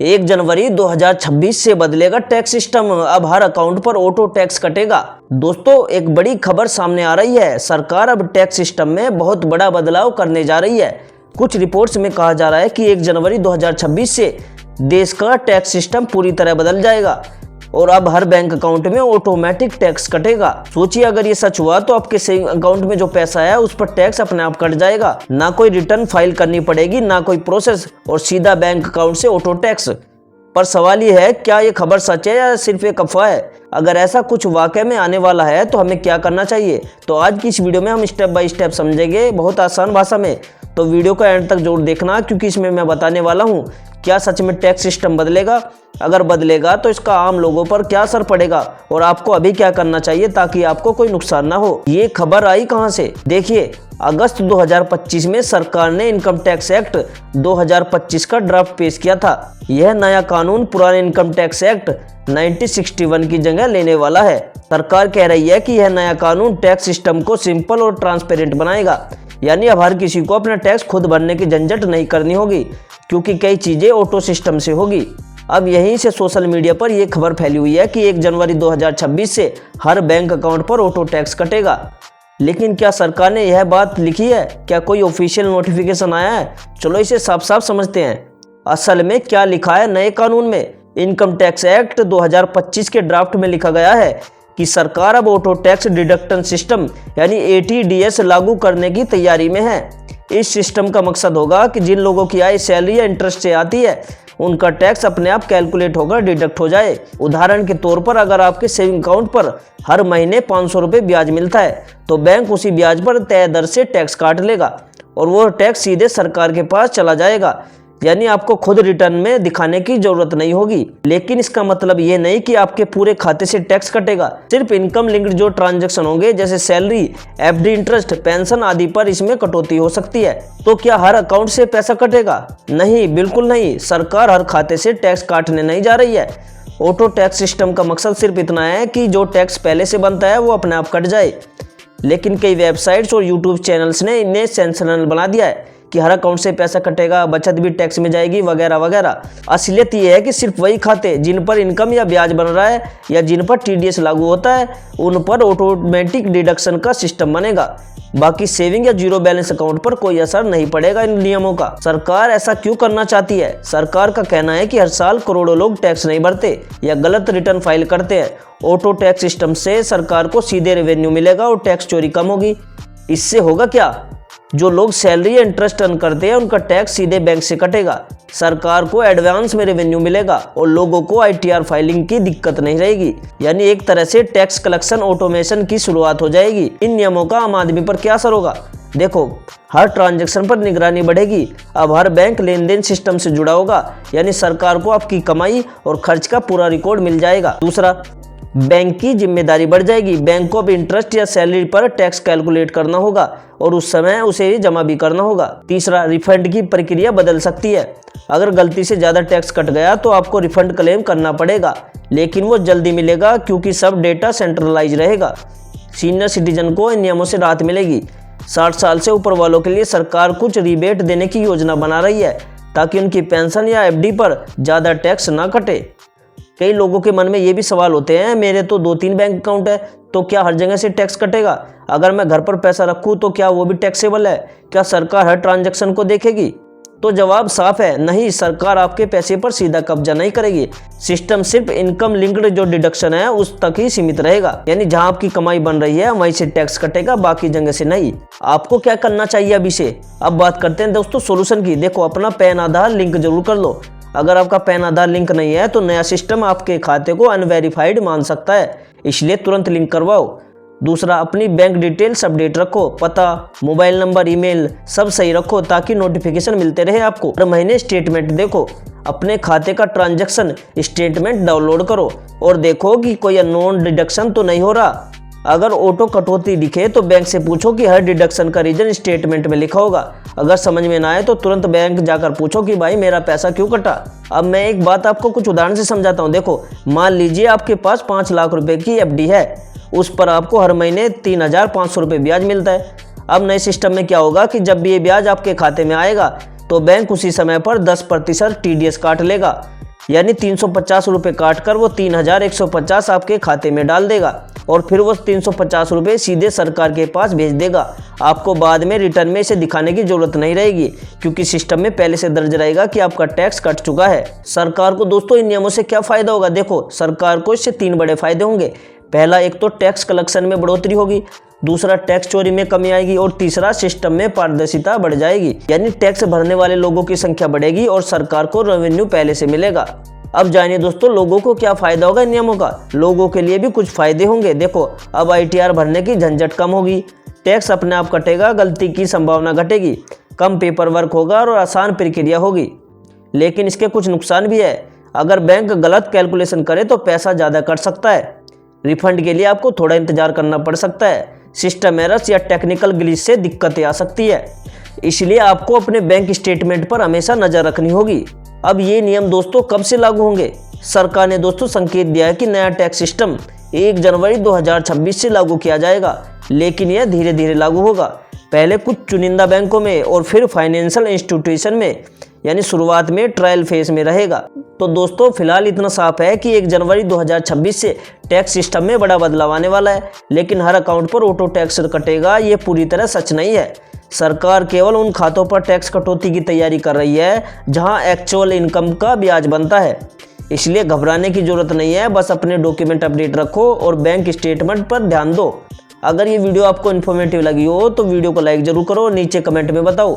1 जनवरी 2026 से बदलेगा tax system. अब हर अकाउंट पर ऑटो टैक्स कटेगा। दोस्तों, एक बड़ी खबर सामने आ रही है। सरकार अब टैक्स सिस्टम में बहुत बड़ा बदलाव करने जा रही है। कुछ रिपोर्ट्स में कहा जा रहा है कि 1 जनवरी 2026 से देश का टैक्स सिस्टम पूरी तरह बदल जाएगा और अब हर बैंक अकाउंट में ऑटोमेटिक टैक्स कटेगा। सोचिए, अगर ये सच हुआ तो आपके सेविंग अकाउंट में जो पैसा है उस पर टैक्स अपने आप कट जाएगा। ना कोई रिटर्न फाइल करनी पड़ेगी, ना कोई प्रोसेस, और सीधा बैंक अकाउंट से ऑटो टैक्स। पर सवाल ये है, क्या ये खबर सच है या सिर्फ एक अफवाह है? अगर ऐसा कुछ वाकई में आने वाला है तो हमें क्या करना चाहिए? तो आज की इस वीडियो में हम स्टेप बाय स्टेप समझेंगे, बहुत आसान भाषा में। तो वीडियो को एंड तक जरूर देखना, क्योंकि इसमें मैं बताने वाला हूँ क्या सच में टैक्स सिस्टम बदलेगा। अगर बदलेगा तो इसका आम लोगों पर क्या असर पड़ेगा और आपको अभी क्या करना चाहिए ताकि आपको कोई नुकसान ना हो। ये खबर आई कहां से? देखिए, अगस्त 2025 में सरकार ने इनकम टैक्स एक्ट 2025 का ड्राफ्ट पेश किया था। यह नया कानून पुराने इनकम टैक्स एक्ट 1961 की जगह लेने वाला है। सरकार कह रही है कि यह नया कानून टैक्स सिस्टम को सिंपल और ट्रांसपेरेंट बनाएगा। यानी अब हर किसी को अपना टैक्स खुद भरने की झंझट नहीं करनी होगी, क्योंकि कई चीजें ऑटो सिस्टम से होगी। अब यहीं से सोशल मीडिया पर यह खबर फैली हुई है कि 1 जनवरी 2026 से हर बैंक अकाउंट पर ऑटो टैक्स कटेगा। लेकिन क्या सरकार ने यह बात लिखी है? क्या कोई ऑफिशियल नोटिफिकेशन आया है? चलो इसे साफ साफ समझते हैं। असल में क्या लिखा है नए कानून में? इनकम टैक्स एक्ट 2025 के ड्राफ्ट में लिखा गया है कि सरकार अब ऑटो टैक्स डिडक्शन सिस्टम यानी ATDS लागू करने की तैयारी में है। इस सिस्टम का मकसद होगा कि जिन लोगों की आय सैलरी या इंटरेस्ट से आती है उनका टैक्स अपने आप कैलकुलेट होकर डिडक्ट हो जाए। उदाहरण के तौर पर, अगर आपके सेविंग अकाउंट पर हर महीने 500 रुपये ब्याज मिलता है तो बैंक उसी ब्याज पर तय दर से टैक्स काट लेगा और वो टैक्स सीधे सरकार के पास चला जाएगा। यानी आपको खुद रिटर्न में दिखाने की जरूरत नहीं होगी। लेकिन इसका मतलब ये नहीं कि आपके पूरे खाते से टैक्स कटेगा। सिर्फ इनकम लिंक्ड जो ट्रांजैक्शन होंगे, जैसे सैलरी, FD इंटरेस्ट, पेंशन आदि पर इसमें कटौती हो सकती है। तो क्या हर अकाउंट से पैसा कटेगा? नहीं, बिल्कुल नहीं। सरकार हर खाते से टैक्स काटने नहीं जा रही है। ऑटो टैक्स सिस्टम का मकसद सिर्फ इतना है कि जो टैक्स पहले से बनता है वो अपने आप कट जाए। लेकिन कई वेबसाइट्स और यूट्यूब चैनल्स ने इन्हें सेंसेशनल बना दिया है कि हर अकाउंट से पैसा कटेगा, बचत भी टैक्स में जाएगी, वगैरह वगैरह। असलियत ये है कि सिर्फ वही खाते जिन पर इनकम या ब्याज बन रहा है या जिन पर TDS लागू होता है उन पर ऑटोमेटिक डिडक्शन का सिस्टम बनेगा। बाकी सेविंग या जीरो बैलेंस अकाउंट पर कोई असर नहीं पड़ेगा इन नियमों का। सरकार ऐसा क्यों करना चाहती है? सरकार का कहना है कि हर साल करोड़ों लोग टैक्स नहीं भरते या गलत रिटर्न फाइल करते हैं। ऑटो टैक्स सिस्टम से सरकार को सीधे रेवेन्यू मिलेगा और टैक्स चोरी कम होगी। इससे होगा क्या? जो लोग सैलरी या इंटरेस्ट अर्न करते हैं उनका टैक्स सीधे बैंक से कटेगा। सरकार को एडवांस में रेवेन्यू मिलेगा और लोगों को ITR फाइलिंग की दिक्कत नहीं रहेगी। यानी एक तरह से टैक्स कलेक्शन ऑटोमेशन की शुरुआत हो जाएगी। इन नियमों का आम आदमी पर क्या असर होगा? देखो, हर ट्रांजैक्शन पर निगरानी बढ़ेगी। अब हर बैंक लेन देन सिस्टम से जुड़ा होगा, यानी सरकार को आपकी कमाई और खर्च का पूरा रिकॉर्ड मिल जाएगा। दूसरा, बैंक की जिम्मेदारी बढ़ जाएगी। बैंक को अब इंटरेस्ट या सैलरी पर टैक्स कैलकुलेट करना होगा और उस समय उसे जमा भी करना होगा। तीसरा, रिफंड की प्रक्रिया बदल सकती है। अगर गलती से ज़्यादा टैक्स कट गया तो आपको रिफंड क्लेम करना पड़ेगा, लेकिन वो जल्दी मिलेगा क्योंकि सब डेटा सेंट्रलाइज रहेगा। सीनियर सिटीजन को इन नियमों से राहत मिलेगी। 60 साल से ऊपर वालों के लिए सरकार कुछ रिबेट देने की योजना बना रही है ताकि उनकी पेंशन या FD पर ज़्यादा टैक्स ना कटे। कई लोगों के मन में ये भी सवाल होते हैं, मेरे तो 2-3 बैंक अकाउंट है, तो क्या हर जगह से टैक्स कटेगा? अगर मैं घर पर पैसा रखूं तो क्या वो भी टैक्सेबल है? क्या सरकार हर ट्रांजैक्शन को देखेगी? तो जवाब साफ है, नहीं। सरकार आपके पैसे पर सीधा कब्जा नहीं करेगी। सिस्टम सिर्फ इनकम लिंक्ड जो डिडक्शन है उस तक ही सीमित रहेगा। यानी जहां आपकी कमाई बन रही है वहीं से टैक्स कटेगा, बाकी जगह से नहीं। आपको क्या करना चाहिए अभी से? अब बात करते हैं दोस्तों सोल्यूशन की। देखो, अपना पैन आधार लिंक जरूर कर लो। अगर आपका पैन आधार लिंक नहीं है तो नया सिस्टम आपके खाते को अनवेरिफाइड मान सकता है, इसलिए तुरंत लिंक करवाओ। दूसरा, अपनी बैंक डिटेल्स अपडेट रखो। पता, मोबाइल नंबर, ईमेल सब सही रखो ताकि नोटिफिकेशन मिलते रहे आपको। हर महीने स्टेटमेंट देखो। अपने खाते का ट्रांजैक्शन स्टेटमेंट डाउनलोड करो और देखो कि कोई अननोन डिडक्शन तो नहीं हो रहा। अगर ऑटो कटौती दिखे तो बैंक से पूछो कि हर डिडक्शन का रीजन स्टेटमेंट में लिखा होगा। अगर समझ में ना आए तो तुरंत बैंक जाकर पूछो कि भाई मेरा पैसा क्यों कटा। अब मैं एक बात आपको कुछ उदाहरण से समझाता हूँ। देखो, मान लीजिए आपके पास 5 लाख रुपए की FD है, उस पर आपको हर महीने 3,500 रुपये ब्याज मिलता है। अब नए सिस्टम में क्या होगा कि जब भी ये ब्याज आपके खाते में आएगा तो बैंक उसी समय पर 10% TDS काट लेगा। यानी 350 रुपये काट कर वो 3150 आपके खाते में डाल देगा और फिर वो 350 रुपये सीधे सरकार के पास भेज देगा। आपको बाद में रिटर्न में इसे दिखाने की जरूरत नहीं रहेगी, क्योंकि सिस्टम में पहले से दर्ज रहेगा कि आपका टैक्स कट चुका है। सरकार को दोस्तों इन नियमों से क्या फ़ायदा होगा? देखो, सरकार को इससे 3 बड़े फायदे होंगे। पहला, एक तो टैक्स कलेक्शन में बढ़ोतरी होगी, दूसरा टैक्स चोरी में कमी आएगी और तीसरा सिस्टम में पारदर्शिता बढ़ जाएगी, यानी टैक्स भरने वाले लोगों की संख्या बढ़ेगी और सरकार को रेवेन्यू पहले से मिलेगा। अब जानिए दोस्तों, लोगों को क्या फ़ायदा होगा इन नियमों का। लोगों के लिए भी कुछ फ़ायदे होंगे। देखो, अब ITR भरने की झंझट कम होगी, टैक्स अपने आप कटेगा, गलती की संभावना घटेगी, कम पेपर वर्क होगा और आसान प्रक्रिया होगी। लेकिन इसके कुछ नुकसान भी है। अगर बैंक गलत कैलकुलेशन करे तो पैसा ज़्यादा कट सकता है, रिफंड के लिए आपको थोड़ा इंतजार करना पड़ सकता है, सिस्टम एरर्स या टेक्निकल ग्लिच से दिक्कतें आ सकती है। इसलिए आपको अपने बैंक स्टेटमेंट पर हमेशा नज़र रखनी होगी। अब ये नियम दोस्तों कब से लागू होंगे? सरकार ने दोस्तों संकेत दिया है कि नया टैक्स सिस्टम 1 जनवरी 2026 से लागू किया जाएगा, लेकिन यह धीरे धीरे लागू होगा। पहले कुछ चुनिंदा बैंकों में और फिर फाइनेंशियल इंस्टीट्यूशन में, यानी शुरुआत में ट्रायल फेज में रहेगा। तो दोस्तों फिलहाल इतना साफ है कि 1 जनवरी 2026 से टैक्स सिस्टम में बड़ा बदलाव आने वाला है, लेकिन हर अकाउंट पर ऑटो टैक्स कटेगा ये पूरी तरह सच नहीं है। सरकार केवल उन खातों पर टैक्स कटौती की तैयारी कर रही है जहां एक्चुअल इनकम का ब्याज बनता है। इसलिए घबराने की जरूरत नहीं है, बस अपने डॉक्यूमेंट अपडेट रखो और बैंक स्टेटमेंट पर ध्यान दो। अगर ये वीडियो आपको इन्फॉर्मेटिव लगी हो तो वीडियो को लाइक जरूर करो, नीचे कमेंट में बताओ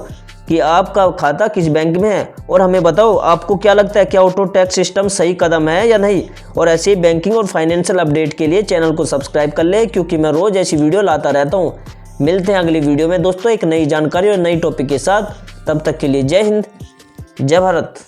कि आपका खाता किस बैंक में है और हमें बताओ आपको क्या लगता है, क्या ऑटो टैक्स सिस्टम सही कदम है या नहीं। और ऐसे ही बैंकिंग और फाइनेंशियल अपडेट के लिए चैनल को सब्सक्राइब कर ले, क्योंकि मैं रोज़ ऐसी वीडियो लाता रहता हूँ। मिलते हैं अगली वीडियो में दोस्तों एक नई जानकारी और नई टॉपिक के साथ। तब तक के लिए जय हिंद, जय भारत।